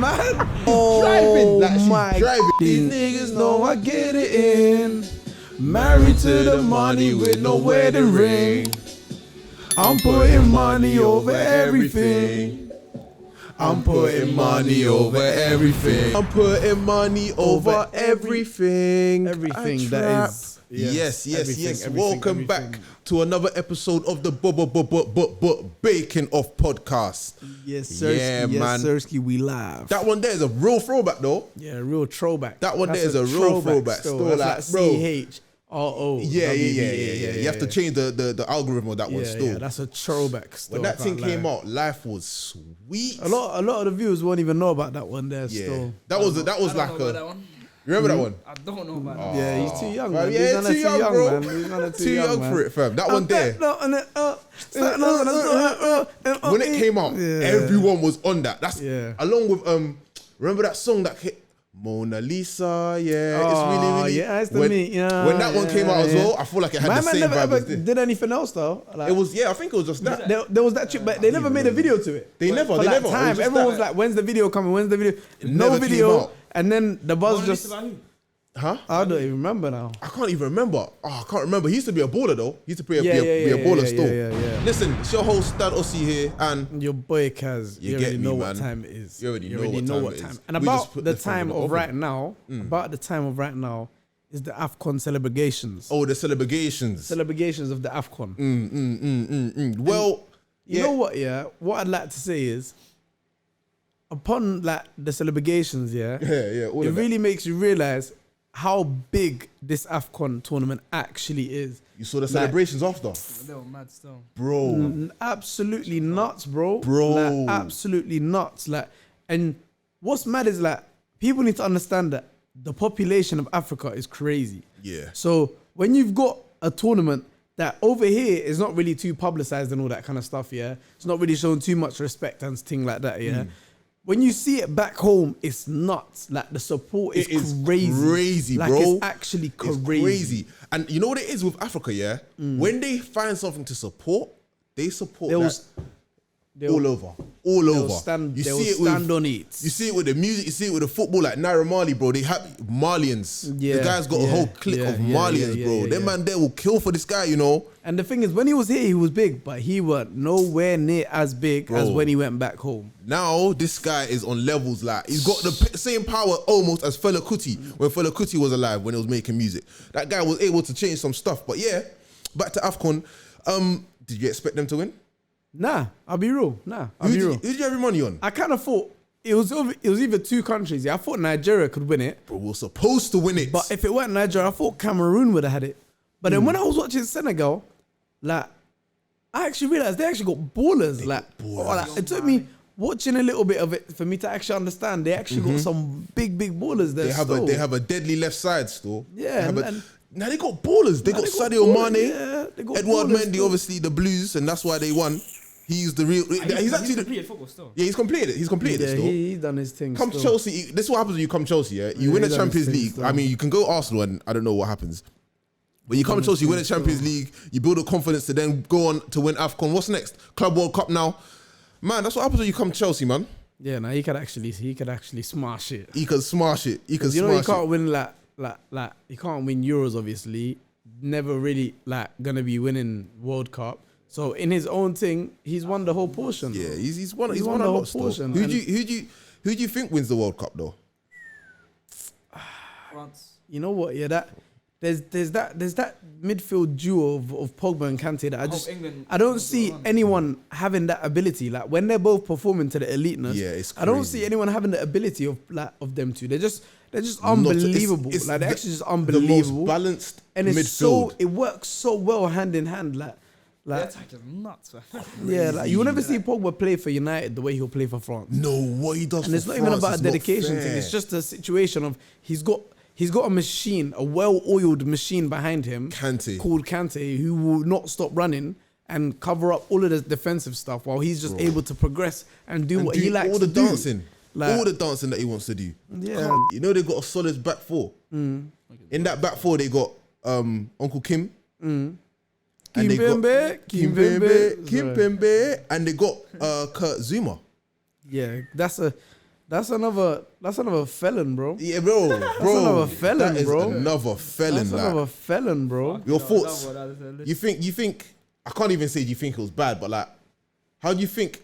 man. Driving, like she's my driving. These niggas know I get it in. Married to the money with no wedding ring. I'm putting money over everything. I'm putting money over everything. I'm putting money over everything. Everything that is. Yes. Welcome back to another episode of the Baking Off podcast. Yes, Sirski. Yeah, yes, man. Sirski, we live. That one there is a real throwback, though. Yeah, a real throwback. That one there is a real throwback. Still, that's like, bro. CHRO. Yeah. You have to change the algorithm of that one. Still, yeah, that's a throwback. Still, when that thing came out, life was sweet. A lot of the viewers won't even know about that one there. Yeah, still, that was like a. That one. You remember that one? I don't know about that. Yeah, he's too young, man. Yeah, too young, bro. Man. Too young for it, fam. That one there. When it came out, everyone was on that. That's along with remember that song that hit Mona Lisa? Yeah, it's really. Yeah, it's the meat. Yeah, when that one came out as well, I feel like it had the same never vibe ever as this. did anything else though. Like, It was I think it was just that. There was that trick, but they never made a video to it. They never. Time. Everyone was like, "When's the video coming? When's the video?" No video. And then the buzz just. Huh? I don't even remember now. I can't even remember. I can't remember. He used to be a baller though. He used to be a baller still. Yeah. Listen, it's your host Dan Ossie here, and your boy Kaz. You already know what time it is. You already know what time it is. And about the time of right now, is the AFCON celebrations. Oh, the celebrations. Celebrations of the AFCON. Well, you know what? Yeah, what I'd like to say is, upon like the celebrations, it really makes you realize how big this AFCON tournament actually is. You saw the celebrations after? They were mad still. Bro. Absolutely nuts, bro. Like, absolutely nuts. Like, and what's mad is like, people need to understand that the population of Africa is crazy. Yeah. So when you've got a tournament that over here is not really too publicized and all that kind of stuff, it's not really shown too much respect and things like that, When you see it back home, it's nuts. Like the support is crazy. Like, bro. It's actually crazy. It's crazy. And you know what it is with Africa, When they find something to support, they support all over. They'll stand on it. You see it with the music, you see it with the football, like Naira Marley, bro. They have Malians. The guy's got a whole clique of Malians, bro. Them man there will kill for this guy, you know. And the thing is, when he was here, he was big, but he was nowhere near as big as when he went back home. Now, this guy is on levels, like, he's got the same power almost as Fela Kuti when Fela Kuti was alive, when he was making music. That guy was able to change some stuff. But yeah, back to AFCON. Did you expect them to win? Nah, I'll be real. Who did you have your money on? I kind of thought it was either two countries. I thought Nigeria could win it. But we were supposed to win it. But if it weren't Nigeria, I thought Cameroon would have had it. But then when I was watching Senegal, like, I actually realized they actually got ballers. Like, it took me watching a little bit of it for me to actually understand. They actually got some big ballers there. They have a deadly left side still. Yeah. Now they got ballers. They got Sadio Mane, Edouard Mendy, still. Obviously the Blues, and that's why they won. He's the real. He's actually completed football still. Yeah, he's completed it. He's completed it still. He's done his thing. Come still. Chelsea. This is what happens when you come Chelsea. You win the Champions League. Still. I mean, you can go Arsenal, and I don't know what happens. When you come to Chelsea, you win the Champions League. You build a confidence to then go on to win AFCON. What's next? Club World Cup now. Man, that's what happens when you come to Chelsea, man. Yeah, he could actually smash it. He could smash it. He can't win like he can't win Euros, obviously. Never really like gonna be winning World Cup. So in his own thing, he's won the whole portion. Yeah, he's won the whole portion. Who do you think wins the World Cup though? France. You know what? Yeah, there's that midfield duo of Pogba and Kante that I don't see anyone having that ability. Like when they're both performing to the eliteness, it's crazy. I don't see anyone having the ability of them two. They're just unbelievable. It's they're actually just unbelievable. The most balanced and it's midfield. it works so well hand in hand. Like their attack is nuts. Yeah, like you will never see Pogba play for United the way he'll play for France. No, what he does. And it's not even about a dedication thing. It's just a situation of he's got a machine, a well-oiled machine behind him called Kante, who will not stop running and cover up all of the defensive stuff while he's just able to progress and do what he likes all to the do. dancing. All the dancing that he wants to do. Yeah. You know they got a solid back four. In that back four they got Uncle Kim. And they got Kimpembe, and they got Kurt Zouma. Yeah, that's a That's another felon, bro. Yeah, bro. That's another felon, that is bro. another felon. That's like, another felon, bro. your thoughts? You think? I can't even say. Do you think it was bad? But like, how do you think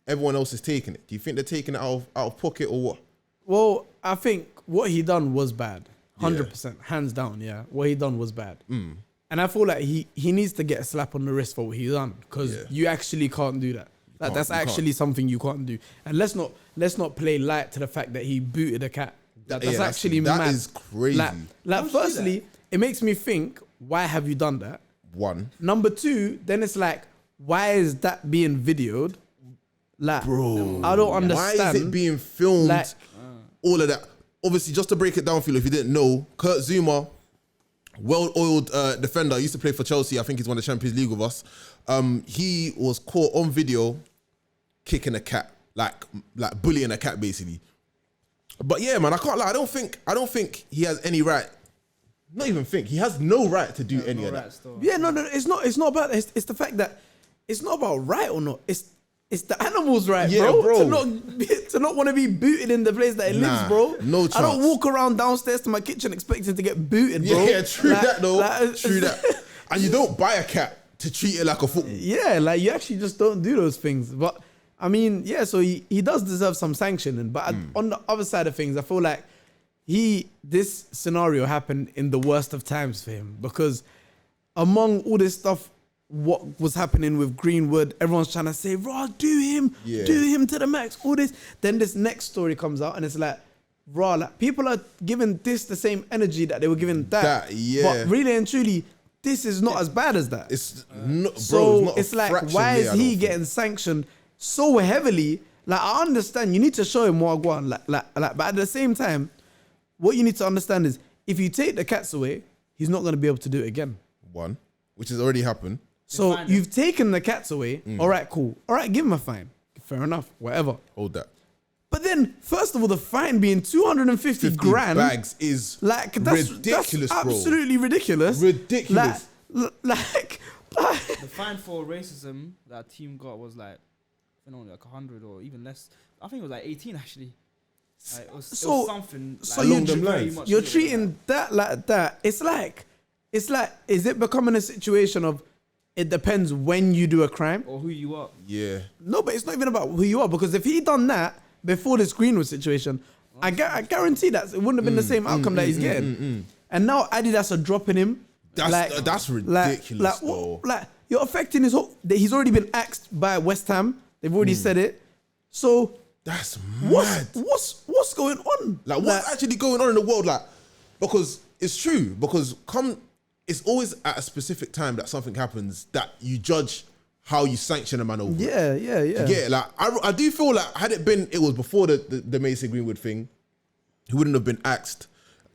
everyone else is taking it? Do you think they're taking it out of pocket or what? Well, I think what he done was bad. 100%, hands down. Yeah, what he done was bad. And I feel like he needs to get a slap on the wrist for what he done because you actually can't do that. Like, that's actually something you can't do. And let's not play light to the fact that he booted a cat. That's actually mad. That is crazy. Like firstly, it makes me think, why have you done that? One. Number two, then it's like, why is that being videoed? Like, bro, I don't understand. Why is it being filmed? Like, all of that. Obviously, just to break it down for you, if you didn't know, Kurt Zouma, well-oiled defender, used to play for Chelsea. I think he's won the Champions League with us. He was caught on video kicking a cat, like bullying a cat, basically. But yeah, man, I can't lie. I don't think he has any right. Not even think he has no right to do any of that. Yeah, no, it's not about that. It's the fact that it's not about right or not. It's the animal's right, bro. To not want to be booted in the place that it lives, bro. No chance. I don't walk around downstairs to my kitchen expecting to get booted, bro. Yeah, true that though. True that. And you don't buy a cat to treat it like a football. Yeah, like you actually just don't do those things. But I mean, yeah, so he does deserve some sanctioning. But on the other side of things, I feel like this scenario happened in the worst of times for him because among all this stuff, what was happening with Greenwood, everyone's trying to say, raw, do him to the max, all this. Then this next story comes out and it's like, raw, like people are giving this the same energy that they were giving that. But really and truly, this is not as bad as that. It's not, bro. So it's like, why is he getting sanctioned so heavily? Like, I understand you need to show him what I want, but at the same time, what you need to understand is if you take the cats away, he's not going to be able to do it again. One, which has already happened. So you've taken the cats away. All right, cool. All right, give him a fine. Fair enough. Whatever. Hold that. But then, first of all, the fine being 250 grand bags is like ridiculous, that's bro. Absolutely ridiculous. Ridiculous. Like the fine for racism that team got was like, I don't know, like 100 or even less. I think it was like 18 actually. Like, it was something. So like, you're treating that like that. It's like, is it becoming a situation of? It depends when you do a crime. Or who you are. Yeah. No, but it's not even about who you are. Because if he done that before this Greenwood situation, I guarantee that it wouldn't have been the same outcome that he's getting. And now Adidas are dropping him. That's ridiculous, though. Like, you're affecting his whole... He's already been axed by West Ham. They've already said it. So... That's mad. What's going on? Like, what's actually going on in the world? Like, because it's true. Because it's always at a specific time that something happens that you judge how you sanction a man over. Yeah. Yeah, like I do feel like had it was before the Mason Greenwood thing, he wouldn't have been axed.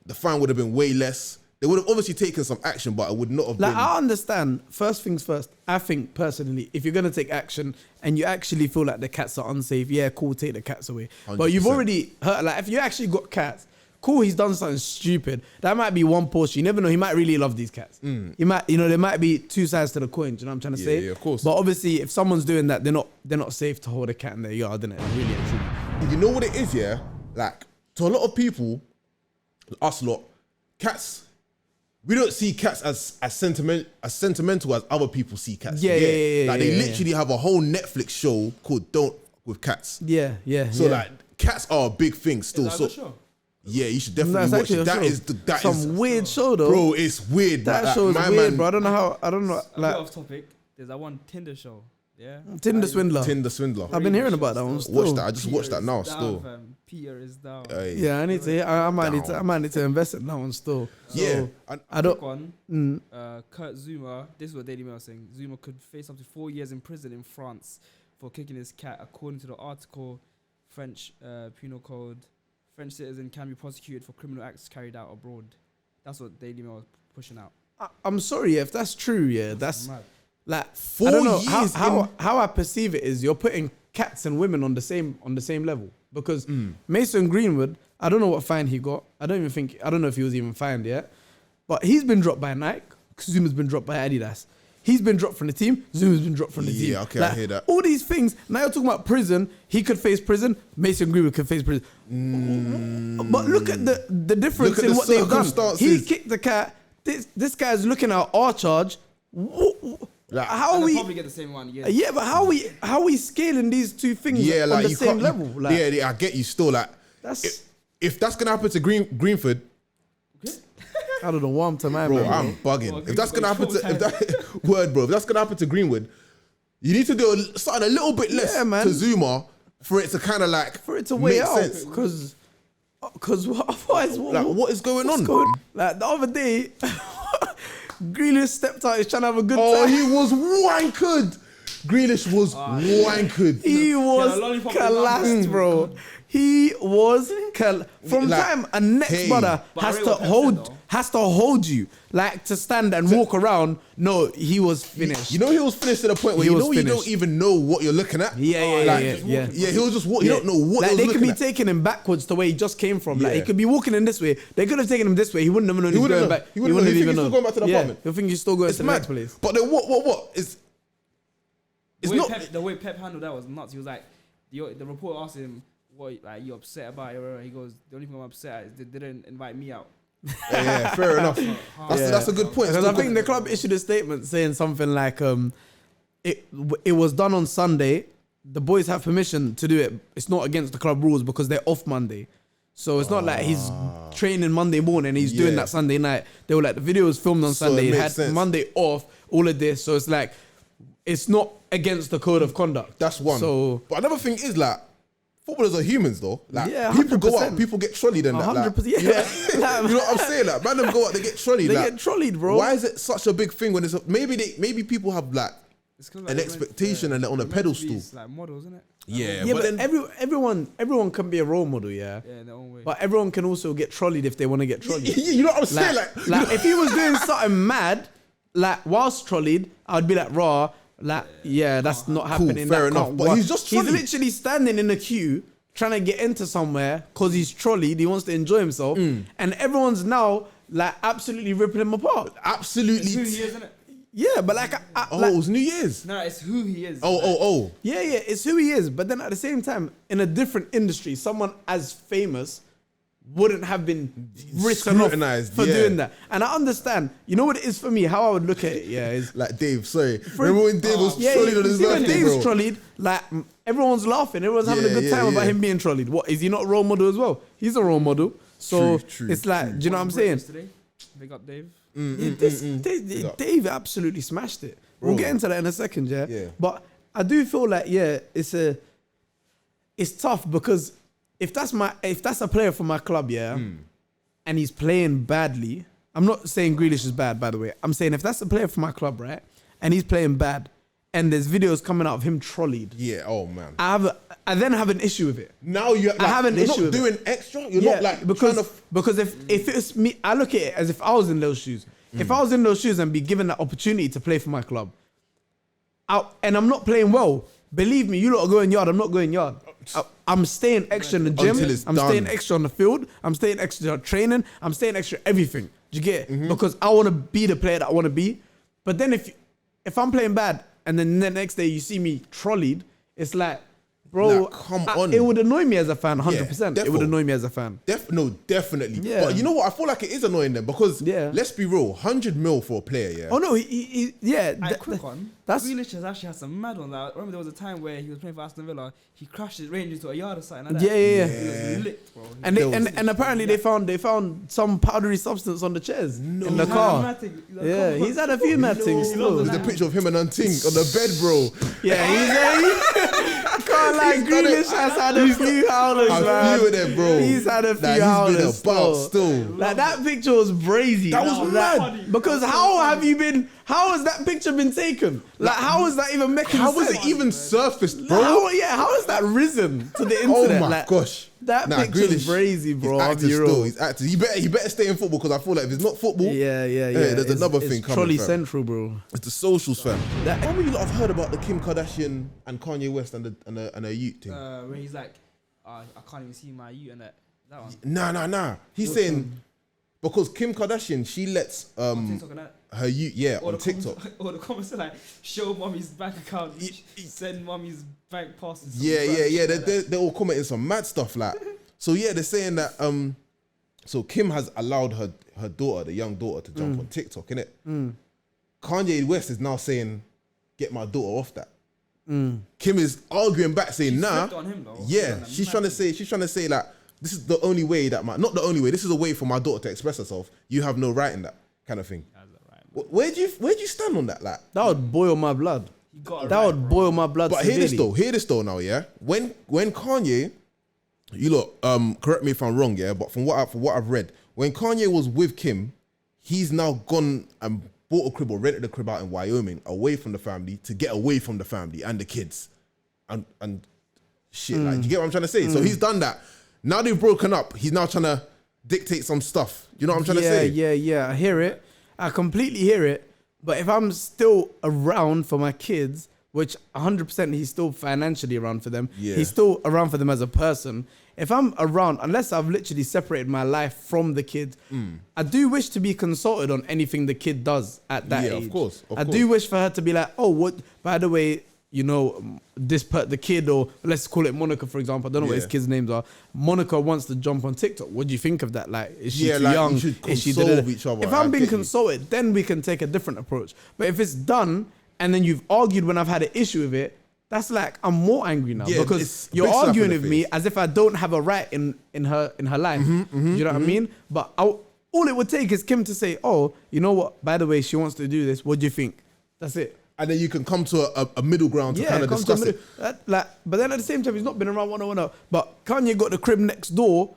The fine would have been way less. They would have obviously taken some action, but it would not have been. I understand. First things first. I think personally, if you're gonna take action and you actually feel like the cats are unsafe, yeah, cool, take the cats away. 100%. But you've already heard. Like, if you actually got cats. Cool, he's done something stupid. That might be one portion. You never know. He might really love these cats. He might, there might be two sides to the coin. Do you know what I'm trying to say? Yeah, of course. But obviously, if someone's doing that, they're not safe to hold a cat in their yard, innit? Really and truly. You know what it is, yeah? Like, to a lot of people, us lot, cats, we don't see cats as sentimental as other people see cats. Yeah. Like, they literally have a whole Netflix show called Don't with Cats. Yeah. So, like, cats are a big thing still. Is that a good show? Yeah, you should definitely watch it. That is some weird show though. Bro, it's weird. That show is weird, bro. I don't know. Like, off topic. There's that one Tinder show. Yeah. Tinder Swindler. I've been hearing about that one. Still. Watch that. I just watched that now. Still. Peter is down. Yeah, I need to. I might need to invest in that one still. So, yeah, I don't. Kurt Zouma. This is what Daily Mail is saying. Zouma could face up to 4 years in prison in France for kicking his cat, according to the article. French penal code. French citizen can be prosecuted for criminal acts carried out abroad. That's what Daily Mail is pushing out. I'm sorry if that's true. Yeah, that's mad. Like 4 I don't know years. How I perceive it is you're putting cats and women on the same level because Mason Greenwood. I don't know what fine he got. I don't know if he was even fined yet. But he's been dropped by Nike. Zouma's been dropped by Adidas. He's been dropped from the team. Zouma's been dropped from the team. Yeah, okay, I hear that. All these things. Now you're talking about prison. He could face prison. Mason Greenwood could face prison. But look at the difference in what they've done. He kicked the cat. This guy's looking at our charge. How are we probably get the same one? Yeah, but how are we scaling these two things on the same level? Yeah, I get you. Still, like, if that's gonna happen to Greenford, I don't know what I'm telling bro. I'm bugging. If that's gonna happen to if that's gonna happen to Greenwood, you need to do something a little bit less to Zouma for it to kind of like for it to weigh out. Because otherwise, what is going on? Like the other day, Grealish stepped out. He's trying to have a good time. Oh, he was wankered. Grealish was wankered. He was collapsed, bro. He was from like, time a next brother has to hold you like to stand and walk around. No, he was finished. You know he was finished to the point where you don't even know what you're looking at. Yeah. He was just walking. You don't know what like, he was looking at. They could be taking him backwards to where he just came from. Like he could be walking in this way. They could have taken him this way. He wouldn't have known he was going back. He wouldn't have even known. He's still going back to the apartment. He'll think he's still going to the next place. But then what is? It's not the way Pep handled that was nuts. He was like, the reporter asked him, "What like you upset about it?" He goes, "The only thing I'm upset at is they didn't invite me out." Yeah, fair enough. That's a good point. Because I think the club issued a statement saying something like, "It was done on Sunday. The boys have permission to do it. It's not against the club rules because they're off Monday. So it's not like he's training Monday morning and he's doing that Sunday night. They were like the video was filmed on Sunday. It had sense. Monday off. All of this. So it's like it's not against the code of conduct. That's one. So, but another thing is like." Footballers are humans though. Like people 100%. go out, people get trolleyed and that. 100%. Yeah. You know what I'm saying? Like, man, them go out, they get trolleyed. They get trolleyed, bro. Why is it such a big thing when it's maybe people have like an expectation and they're on a pedestal. It's like models, isn't it? Yeah, but then everyone can be a role model, yeah, in their own way. But everyone can also get trolleyed if they want to get trolleyed. You know what I'm saying? Like if he was doing something mad, like whilst trolleyed, I'd be like, raw. Like, that's not happening. Fair enough. But he's literally standing in a queue trying to get into somewhere because he's trolleyed. He wants to enjoy himself, and everyone's now like absolutely ripping him apart. Absolutely. It's who he is, isn't it? Yeah, but like, it was New Year's. No, it's who he is. Oh. Yeah, it's who he is. But then at the same time, in a different industry, someone as famous wouldn't have been written off for doing that. And I understand. You know what it is for me? How I would look at it, is like Dave. Sorry, remember when Dave was trolleyed on his birthday, when Dave's trolleyed, like everyone's laughing, everyone's having a good time about him being trolleyed. What is he not a role model as well? He's a role model. So it's like, do you know what I'm saying? Today, big up Dave. Dave absolutely smashed it. We'll get into that in a second, yeah. But I do feel like it's tough because. If that's a player for my club, and he's playing badly, I'm not saying Grealish is bad, by the way. I'm saying if that's a player for my club, right, and he's playing bad, and there's videos coming out of him trolleyed. Yeah. Oh man. I then have an issue with it. Now I have an issue. You're not doing extra. You're not like because if it's me, I look at it as if I was in those shoes. If I was in those shoes and be given that opportunity to play for my club, and I'm not playing well, believe me, you lot are going yard. I'm not going yard. I'm staying extra in the gym. I'm staying extra on the field. I'm staying extra training. I'm staying extra everything. Do you get it? Because I want to be the player that I want to be. But then if I'm playing bad and then the next day you see me trolleyed, it's like, bro, come on. It would annoy me as a fan, 100%. It would annoy me as a fan. Definitely. Yeah. But you know what? I feel like it is annoying them because let's be real, 100 mil for a player, Oh no, he quick one. Grealish has actually had some mad ones. I remember there was a time where he was playing for Aston Villa. He crashed his range into a yard or something like that. Yeah. He was licked, bro. And apparently they found some powdery substance on the chairs in the car. He's had a few mad things still. There's a picture of him and Unting on the bed, bro. Yeah, I can't lie. Grealish has had a few howlers, man. A few of them, bro. He's had a few howlers. He's been about still. Like that picture was brazy. That was mad. Because how has that picture been taken? Like how is that even making sense? How was it even surfaced, bro? How has that risen to the internet? Oh my gosh. That picture is crazy, bro. He's active. He better stay in football because I feel like if it's not football, there's another thing coming. Trolley Central, bro. It's the socials, fam. How many lot have heard about the Kim Kardashian and Kanye West and a yute thing? Where he's like, I can't even see my yute and that one. Nah. He's saying Because Kim Kardashian, she lets her on TikTok. Or the comments are like, show mommy's bank account, send mommy's bank passes. Yeah. They're all commenting some mad stuff like. So yeah, they're saying that so Kim has allowed her daughter, the young daughter, to jump on TikTok, innit? Kanye West is now saying, get my daughter off that. Kim is arguing back, saying, nah. On him, though. Yeah, she's trying to say like, this is the only way that not the only way. This is a way for my daughter to express herself. You have no right in that kind of thing. Where do you stand on that? Like that would boil my blood. Would boil my blood. But severely. hear this though now, yeah. When Kanye, you look, correct me if I'm wrong, yeah. But from what I've read, when Kanye was with Kim, he's now gone and bought a crib or rented a crib out in Wyoming, away from the family, to get away from the family and the kids, and shit. Like, do you get what I'm trying to say? So he's done that. Now they've broken up. He's now trying to dictate some stuff. You know what I'm trying to say? Yeah. I hear it. I completely hear it. But if I'm still around for my kids, which 100% he's still financially around for them. Yeah. He's still around for them as a person. If I'm around, unless I've literally separated my life from the kid, I do wish to be consulted on anything the kid does at that age. Yeah, of course. I do wish for her to be like, oh, what? By the way, you know, the kid, or let's call it Monica, for example. I don't know what his kids' names are. Monica wants to jump on TikTok. What do you think of that? Like, is she too young? Is she each other? If I'm being consulted, then we can take a different approach. But if it's done and then you've argued when I've had an issue with it, that's like, I'm more angry now because you're arguing with me as if I don't have a right in her life. You know what I mean? But all it would take is Kim to say, oh, you know what? By the way, she wants to do this. What do you think? That's it. And then you can come to a middle ground to kind of discuss it. But then at the same time, he's not been around 101. But Kanye got the crib next door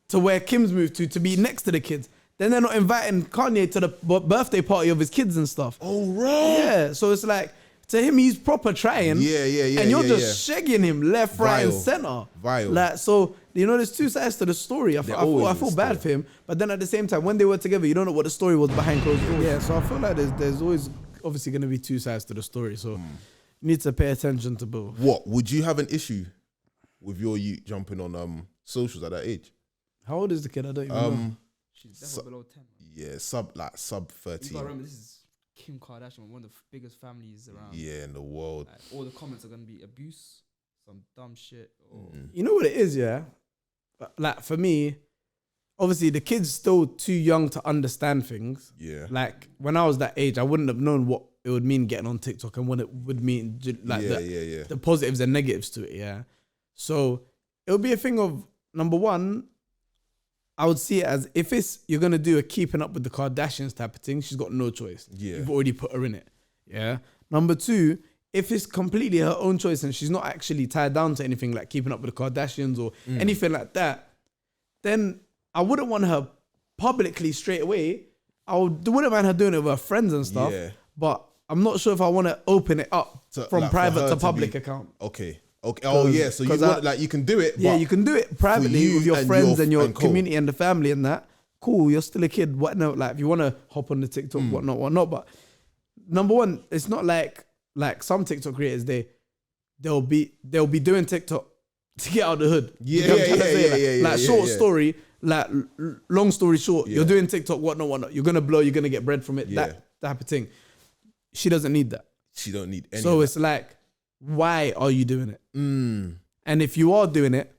to where Kim's moved to be next to the kids. Then they're not inviting Kanye to the birthday party of his kids and stuff. Oh, right. Yeah. So it's like, to him, he's proper trying. Yeah. And you're just shagging him left, right, and center. Vile. Like, so, you know, there's two sides to the story. I feel bad for him. But then at the same time, when they were together, you don't know what the story was behind closed doors. Yeah, so I feel like there's always obviously going to be two sides to the story. So you need to pay attention to both. What? Would you have an issue with your youth jumping on socials at that age? How old is the kid? I don't even know. She's definitely below 10. Yeah, sub 13. You gotta remember, this is Kim Kardashian, one of the biggest families around. Yeah, in the world. Like, all the comments are gonna be abuse, some dumb shit. Or You know what it is, yeah? Like, for me, obviously the kid's still too young to understand things. Yeah. Like, when I was that age, I wouldn't have known what it would mean getting on TikTok and what it would mean, like the positives and negatives to it, yeah? So it would be a thing of, number one, I would see it as, if you're going to do a keeping up with the Kardashians type of thing, she's got no choice. Yeah. You've already put her in it. Yeah. Number two, if it's completely her own choice and she's not actually tied down to anything like keeping up with the Kardashians or anything like that, then I wouldn't want her publicly straight away. Wouldn't mind her doing it with her friends and stuff. Yeah. But I'm not sure if I want to open it up from private to public account. Okay. Oh yeah, so you can do it. Yeah, you can do it privately with your friends and your community and the family and that. Cool, you're still a kid. Whatnot? Like, if you want to hop on the TikTok, whatnot. But number one, it's not like some TikTok creators. They'll be doing TikTok to get out of the hood. Yeah. Like short story, like long story short. You're doing TikTok, whatnot. You're gonna blow. You're gonna get bread from it. That type of thing. She doesn't need that. She don't need any. So it's like, why are you doing it? And if you are doing it,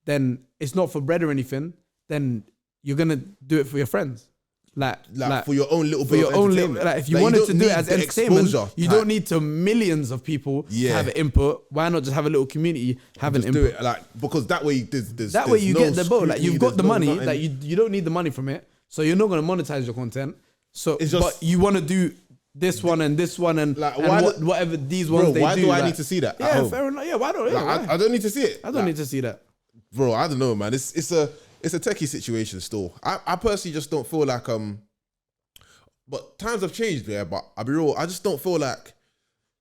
then it's not for bread or anything. Then you're gonna do it for your friends, like for your own little bit. For your own little, like, if you wanted to do it as entertainment, you don't need to millions of people to have an input. Why not just have a little community have an input? Do it like, because that way there's that way you get the boat. Like, you've got the money. Like, you don't need the money from it, so you're not gonna monetize your content. So it's just, but you want to do this one and this one and, like, whatever these ones they do. Why do I need to see that? Yeah, fair enough. Yeah, why don't? I don't need to see it. I don't need to see that, bro. I don't know, man. It's a techie situation still. I personally just don't feel like but times have changed, yeah. But I'll be real. I just don't feel like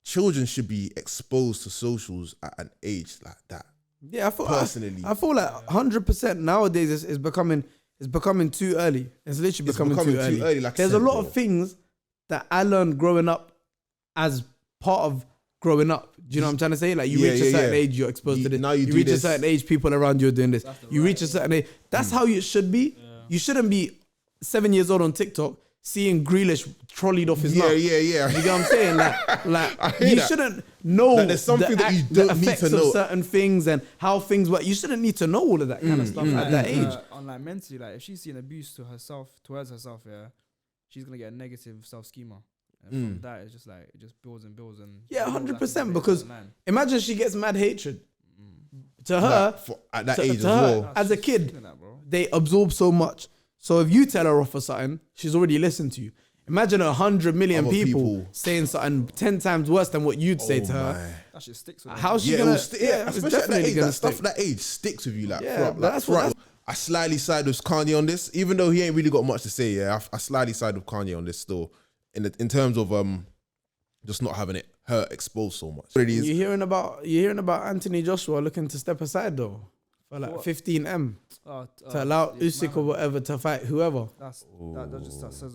children should be exposed to socials at an age like that. Yeah, I feel like 100% nowadays is becoming too early. It's literally becoming too early. Like, there's a lot of things that I learned growing up as part of growing up. Do you know what I'm trying to say? Like, you reach a certain age, you're exposed to this. Now you reach a certain age, people around you are doing this. You reach a certain age. That's how you should be. Yeah. You shouldn't be 7 years old on TikTok seeing Grealish trolleyed off his mouth. Yeah. You get what I'm saying? Like you shouldn't know like there's something that you don't need to know. Of certain things and how things work. You shouldn't need to know all of that kind of stuff at that age. On like mentally, like if she's seeing abuse towards herself, yeah, she's gonna get a negative self-schema. And from that, it's just like, it just builds and builds. And 100%. Because imagine she gets mad hatred. To her, at that age as well. As a kid, they absorb so much. So if you tell her off for something, she's already listened to you. Imagine 100 million people saying something 10 times worse than what you'd say to her. That shit sticks with her. How's she gonna? Especially at that age, that stuff at that age sticks with you. Like, that's what. I slightly side with Kanye on this, even though he ain't really got much to say. Yeah, I slightly side with Kanye on this still, in terms of just not having her exposed so much. You're hearing about Anthony Joshua looking to step aside though for like 15M to allow Usyk or whatever to fight whoever. That says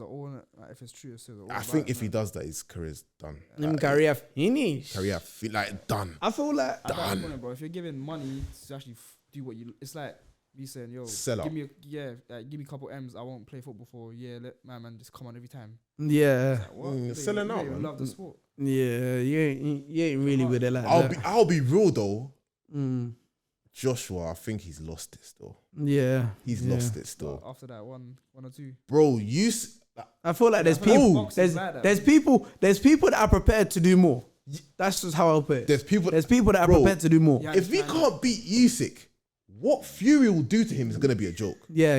it all. Innit? Like if it's true, it says it all. I think if he does that, his career's done. Career finish. Career like done. I feel like done. Point, bro. If you're giving money to actually do what you, it's like me saying, yo, give me a couple M's. I won't play football for a year. Let my man just come on every time. Yeah, like, selling out. Man. Love the sport. Yeah, you ain't really with it like that. I'll be real though. Joshua, I think he's lost it still. Yeah, he's lost it still. After that one or two, bro. I feel like there's people that are prepared to do more. That's just how I'll put it. There's people that are prepared to do more. Yeah, if we can't beat Usyk, what Fury will do to him is gonna be a joke. Yeah.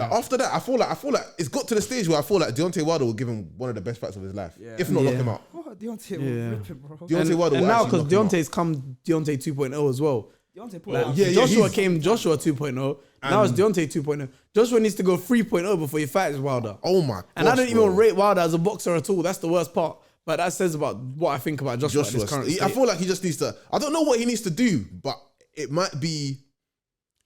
Like after that, I feel like it's got to the stage where I feel like Deontay Wilder will give him one of the best fights of his life, if not lock him out. Deontay will rip him, bro. Deontay Wilder and now because Deontay's come Deontay 2.0 as well. Joshua came Joshua 2.0. Now it's Deontay 2.0. Joshua needs to go 3.0 before he fights Wilder. Oh my god! And I don't even rate Wilder as a boxer at all. That's the worst part. But that says about what I think about Joshua. I feel like he just needs to. I don't know what he needs to do, but it might be.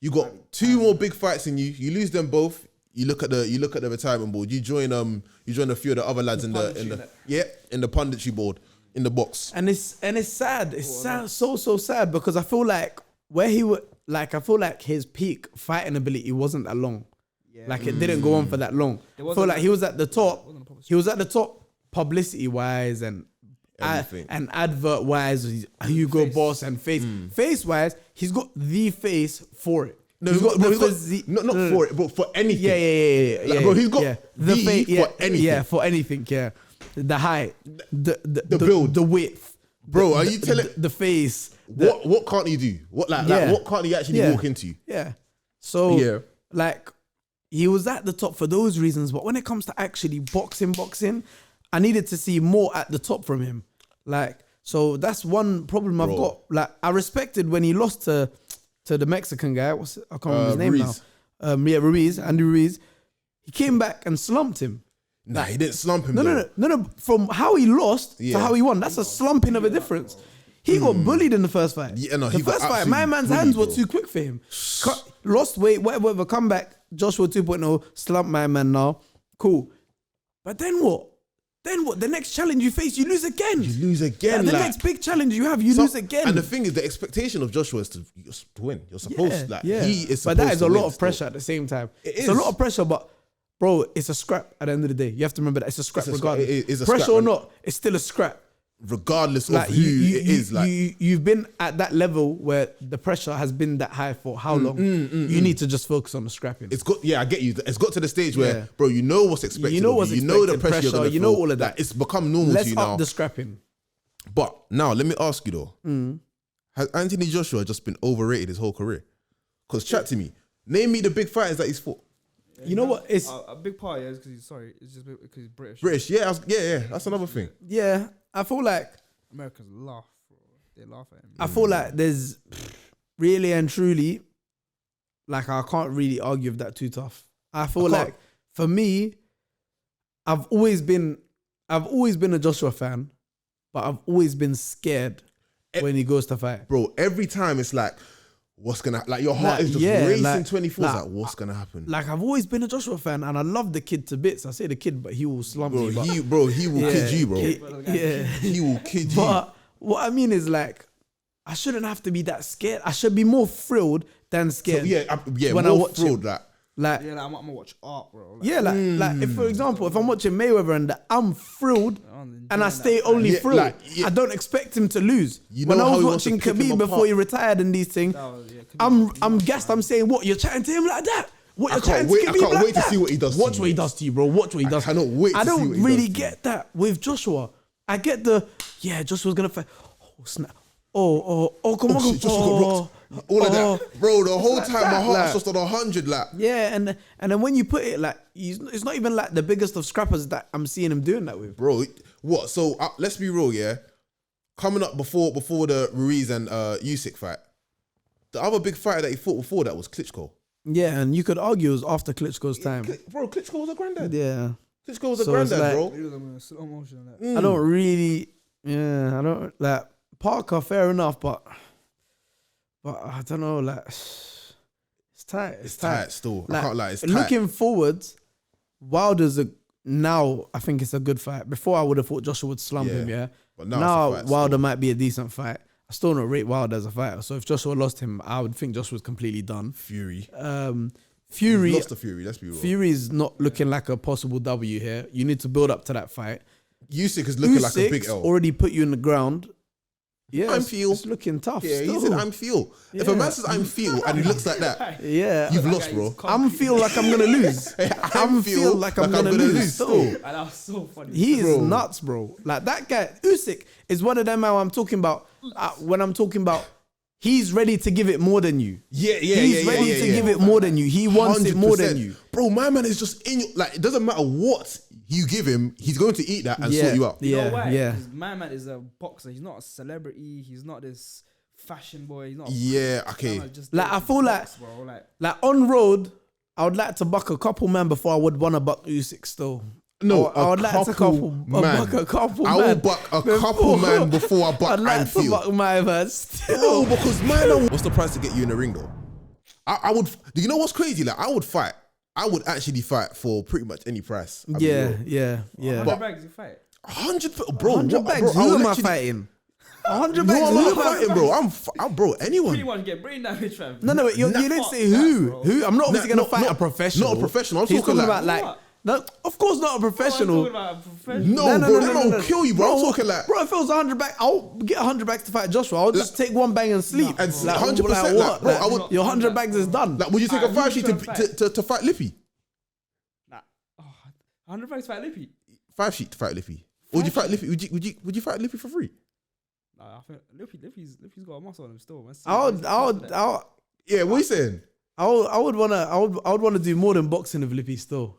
You got two more big fights in you. You lose them both. You look at the retirement board. You join a few of the other lads in the punditry board in the box. And it's sad. It's sad, so sad because I feel like where he would I feel like his peak fighting ability wasn't that long. Yeah. Like it didn't go on for that long. I feel like he was at the top. He was at the top publicity wise and advert wise, Hugo Boss and face wise, he's got the face for it. No, not for it, but for anything. Yeah. Like, bro, he's got the face for anything. Yeah, for anything. Yeah, the height, the build, the width. Bro, are you telling the face? What can't he do? What can't he actually walk into? Yeah. So like he was at the top for those reasons, but when it comes to actually boxing, I needed to see more at the top from him. Like, so that's one problem I've got. Like, I respected when he lost to the Mexican guy. I can't remember his name Ruiz. now. Ruiz, Andy Ruiz. He came back and slumped him. Nah, he didn't slump him. No. From how he lost to how he won, that's a slumping of a difference. He got bullied in the first fight. Yeah, no, the first fight, my man's hands were too quick for him. Lost weight, whatever, come back. Joshua 2.0, slump my man now. Cool. But then what? The next challenge you face, you lose again. The next big challenge you have, you lose again. And the thing is, the expectation of Joshua is to win. You're supposed to. He is supposed to win. But that is a lot of pressure at the same time. It's a lot of pressure, but bro, it's a scrap at the end of the day. You have to remember that it's a scrap regardless. It is a pressure scrap, or not, it's still a scrap. Regardless of who it is. You've been at that level where the pressure has been that high for how long? You need to just focus on the scrapping. I get you. It's got to the stage where, bro, you know what's expected. You know what's expected. You know the pressure you're gonna feel. All of that. It's become normal to you now. Let's up the scrapping. But now, let me ask you though. Has Anthony Joshua just been overrated his whole career? Because chat to me. Name me the big fighters that he's fought. You know what? It's a big part, it's because he's because he's British. That's another thing. Yeah, I feel like Americans laugh, bro. They laugh at him. I feel like there's really and truly, like I can't really argue with that too tough. I feel like for me, I've always been a Joshua fan, but I've always been scared when he goes to fight. Bro, every time it's like, what's gonna like your heart is just racing 24. It's like what's gonna happen? Like I've always been a Joshua fan and I love the kid to bits. I say the kid, but he will slump you. He will kid you, bro. He will kid you. But what I mean is like, I shouldn't have to be that scared. I should be more thrilled than scared. So, when more I watch thrilled him. Like, yeah, like, I'm gonna watch art, bro. Like, yeah, like if for example, if I'm watching Mayweather and I'm thrilled and I stay only thrilled, I don't expect him to lose. When I was watching Khabib before he retired and these things, I'm gassed. I'm saying, what, you're chatting to him like that? What, you're chatting to Khabib like that? I can't wait to see what he does. Watch what he does to you, bro. Watch what he does. I cannot wait. I don't really get that with Joshua. I get Joshua's gonna fight. Oh snap! Oh, come on! Joshua got rocked. All of that, bro. The whole time my heart's just on 100, like. Yeah, and then when you put it like, it's not even like the biggest of scrappers that I'm seeing him doing that with, bro. What? So let's be real, yeah. Coming up before the Ruiz and Usyk fight, the other big fighter that he fought before that was Klitschko. Yeah, and you could argue it was after Klitschko's time. Bro, Klitschko was a granddad. Yeah, Klitschko was a granddad, like, bro. He was on slow motion on that. I don't really. Yeah, I don't like Parker. Fair enough, but I don't know. Like, it's tight. It's tight still. Like, I can't lie. It's tight. Looking forward, Wilder's now. I think it's a good fight. Before I would have thought Joshua would slump him. Yeah, but now Wilder might be a decent fight. I still don't rate Wilder as a fighter. So if Joshua lost him, I would think Joshua's completely done. Fury. Fury. He's lost to Fury. Let's be real. Fury's not looking like a possible W here. You need to build up to that fight. Usyk is looking like a big L. Already put you in the ground. Yeah, it's looking tough. Yeah, still. he said I'm feel. If a man says I'm feel and he looks like that, you've lost, bro. I'm feel like I'm gonna lose. I'm feel like I'm gonna lose. Still. And that was so funny. He is nuts, bro. Like that guy, Usyk is one of them. How I'm talking about when I'm talking about. He's ready to give it more than you. He's ready to give it more than you. He wants it more than you. Bro, my man is just in your, like, it doesn't matter what you give him, he's going to eat that and sort you out. You know why? Because my man is a boxer. He's not a celebrity. He's not this fashion boy. He's not okay. Like, I feel box, like on road, I would like to buck a couple man before I would want to buck Usyk still. No, I would like to buck a couple man. I will buck a couple man before I buck I'd like to buck my man still. No, because man, what's the price to get you in the ring though? I would. Do you know what's crazy? Like, I would fight. I would actually fight for pretty much any price. Yeah. 100 bags you fight. 100, bro. 100 bags. Who am I fighting? 100 bags. Who am I fighting, bro? I'm bro. Anyone. Pretty much get brain damage, fam. No, you didn't say who. Who? I'm not obviously gonna fight a professional. Not a professional. I'm He's talking about like. No, of course not a professional. No, bro, they're gonna kill you, bro. I'm talking like, bro, if it was 100 back, I'll get 100 bags to fight Joshua. I'll just take one bang and sleep. And 100%, what? Bro, I would. Your 100 bags is done. Like, would you take a 5 sheet to fight Lippy? Nah, 100 bags to fight Lippy. 5 sheet to fight Lippy. Or would you fight Lippy? Would you fight Lippy for free? Nah, I think Lippy's got a muscle on him still, man. Yeah, what are you saying? I would wanna do more than boxing with Lippy still.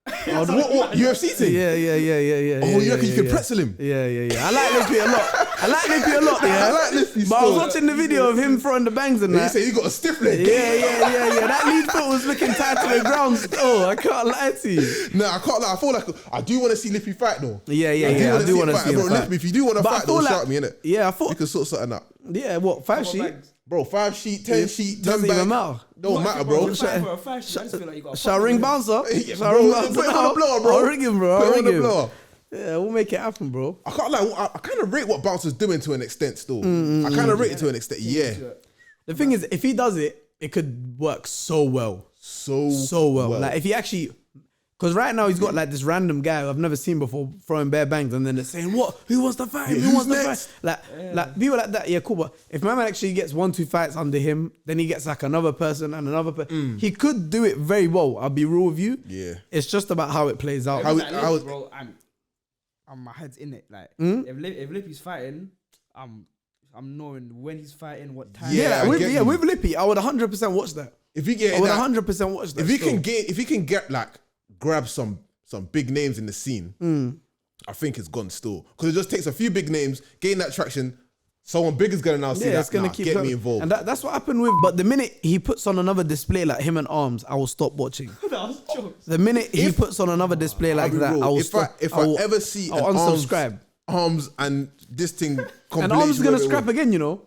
What UFC thing? Yeah. Oh, you reckon you can pretzel him? Yeah. I like Lippy a lot. Yeah. I like Lippy But I was watching the video of him throwing the bangs and that. You say he got a stiff leg. Yeah. That lead foot was looking tight to the ground still. I can't lie to you. No, I can't lie. I feel like I do want to see Lippy fight though. Yeah. I do want to see him fight. Lippy, if you do want to fight, though, shout me, innit? Yeah, I thought we could sort something out. Yeah, what, 5 sheet? Bro, 5 sheet, 10 sheet, 10 doesn't even matter. Don't matter, bro. Shall ring bouncer? Shall ring bouncer? Put him on the blower, bro. I'll ring him, bro. Put him on the blower. Yeah, we'll make it happen, bro. I can't lie. I kind of rate what Bouncer's doing to an extent still. I kind of rate it to an extent, yeah. The thing is, if he does it, it could work so well. So well. Like, if he actually... Because right now he's got like this random guy who I've never seen before throwing bare bangs and then they're saying, what? Who wants to fight him? Who wants to fight? Like people like that, yeah, cool. But if my man actually gets 1-2 fights under him, then he gets like another person and another person. He could do it very well. I'll be real with you. Yeah. It's just about how it plays out. Bro, my head's in it. Like, if Lippy's fighting, I'm knowing when he's fighting, what time. With Lippy, I would 100% watch that. If he get, I would 100% watch that. If he can get like, grab some big names in the scene, I think it's gone still. Because it just takes a few big names, gain that traction. Someone big is going to now see that, gonna keep get me involved. And that's what happened with, but the minute he puts on another display like him and Arms, I will stop watching. The minute he puts on another display like that, I will stop. If I ever see I'll unsubscribe. Arms and this thing compilation. And Arms is going to scrap again, you know.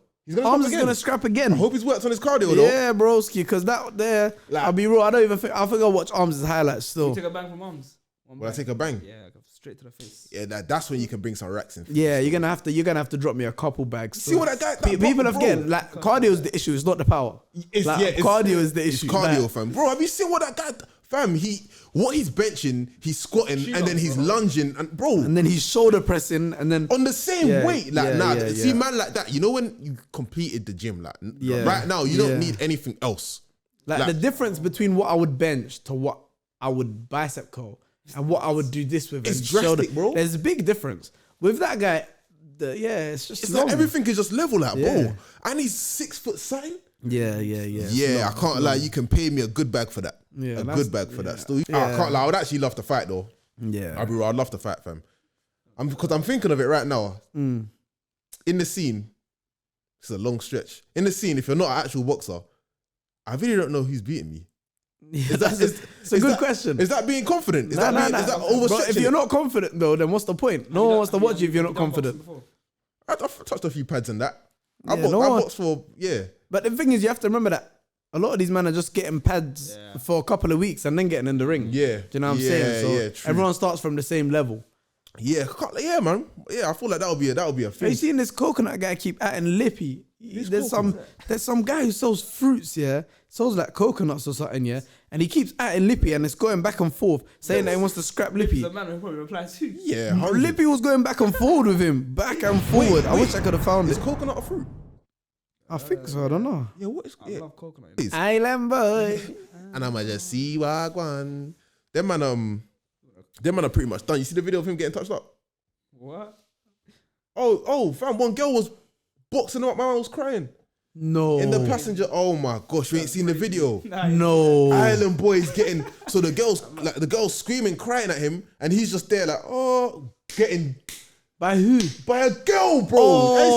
Arms is gonna scrap again. I hope he's worked on his cardio though. Yeah, broski, because that there, like, I'll be real. I think I'll watch Arms' highlights still. You take a bang from Arms. Will I take a bang? Yeah, straight to the face. Yeah, that's when you can bring some racks in. Yeah, you're gonna have to drop me a couple bags. See what that guy? People are forgetting. Like cardio is the issue. It's not the power. Cardio is the issue. Cardio, fam. Bro, have you seen what that guy? Fam, he's benching, he's squatting, and then he's lunging, and then he's shoulder pressing, and then on the same weight. Like see, man, like that. You know when you completed the gym, like right now, you don't need anything else. Like the difference between what I would bench to what I would bicep curl and what I would do this with. It's drastic, bro. There's a big difference with that guy. It's just it's like everything is just level, like bro. And he's 6 foot something. Yeah. I can't lie. You can pay me a good bag for that. Yeah, a good bag for that. Still, I can't lie. I would actually love to fight though. Yeah, I'd love to fight, fam. Because I'm thinking of it right now. In the scene, it's a long stretch. In the scene, if you're not an actual boxer, I really don't know who's beating me. It's a good question. Is that being confident? Is that overstretching? Bro, if you're not confident though, then what's the point? No one wants to watch you if you're not confident. I've touched a few pads and that. I boxed for. But the thing is, you have to remember that a lot of these men are just getting pads for a couple of weeks and then getting in the ring. Yeah. Do you know what I'm saying? So everyone starts from the same level. Yeah, man. Yeah, I feel like that would be a thing. Have you seen this coconut guy keep atting Lippy? There's some guy who sells fruits, sells like coconuts or something, and he keeps atting Lippy and it's going back and forth, saying that he wants to scrap Lippy. The man who probably replied to. Yeah, Lippy was going back and forward with him, back and forward. I wish I could have found it. Is coconut a fruit? I think so. I don't know. Yeah, what is? I love coconut. Island boy. And I'm just see wagwan. Them man are pretty much done. You see the video of him getting touched up? What? Oh, fam, one girl was boxing up. My man was crying. No. In the passenger. Oh my gosh, you ain't seen the video. No. Island boys getting. So the girl's screaming, crying at him, and he's just there like, getting. By who? By a girl, bro. And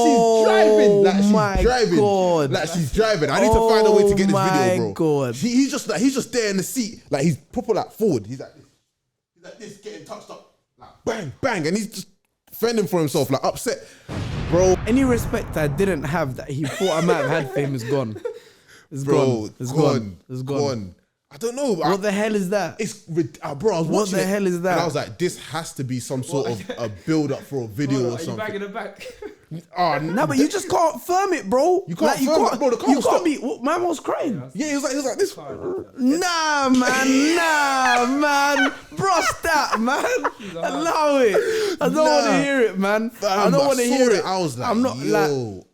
she's driving. God. Like she's driving. I need to find a way to get this video, bro. God. He's just there in the seat. Like he's proper like forward. He's like this. He's like this, getting touched up. Like bang, bang. And he's just fending for himself, like upset. Bro. Any respect I didn't have that he thought I might have had fame is gone. It's gone. It's gone. I don't know. What the hell is that? Bro, I was watching what the hell is that? And I was like, this has to be some sort of a build up for a video or something. Are you back in the back? No, but you just can't firm it, bro. You can't firm it, bro. The car you can't be. Man was crying. Yeah, he was like this. Nah, man. Brush that, man. Allow it. I don't want to hear it, man. I don't want to hear it. I was like, I'm not bro.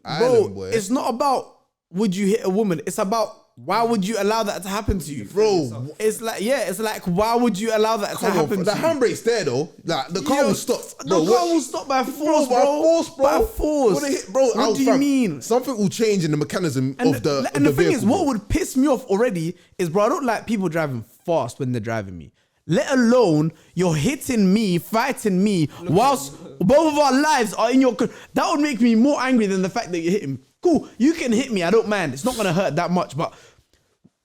It's not about would you hit a woman. It's about why would you allow that to happen to you, bro? It's like why would you allow that to happen to you? The handbrake's there though. Like the car will stop. The car will stop by force, bro. By force, bro. What do you mean? Something will change in the mechanism of the And the thing vehicle, is, what would piss me off already is, bro, I don't like people driving fast when they're driving me. Let alone you're hitting me, fighting me, whilst both of our lives are in your. That would make me more angry than the fact that you're hitting me. Cool, you can hit me. I don't mind. It's not gonna hurt that much. But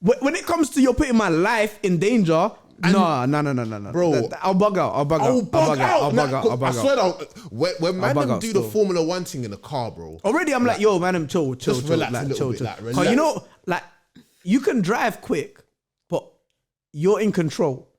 when it comes to you're putting my life in danger, no. Bro, I'll bug out. I'll bug out. I swear, when man do the Formula 1 thing in the car, bro. Already, I'm like, yo, man, chill. Just relax a little bit. Cause you know, like, you can drive quick, but you're in control.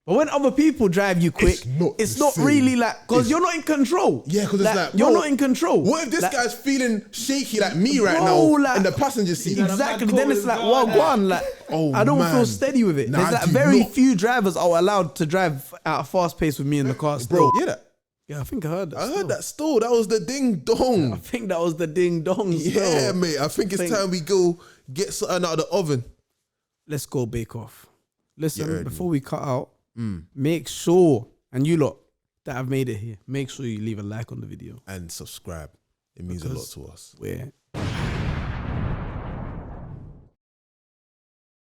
But when other people drive you quick, it's not really like, because you're not in control. Yeah, because it's like, you're not in control. What if this guy's feeling shaky like me right now in the passenger seat? Exactly. Then it's like, well, go on. Like, I don't feel steady with it. There's like very few drivers are allowed to drive at a fast pace with me in the car. Bro, you hear that? Yeah, I think I heard that. I heard that still. That was the ding dong. I think that was the ding dong. Yeah, mate. I think it's time we go get something out of the oven. Let's go bake off. Listen, before we cut out, make sure, and you lot that have made it here, make sure you leave a like on the video. And subscribe. It means a lot to us. We're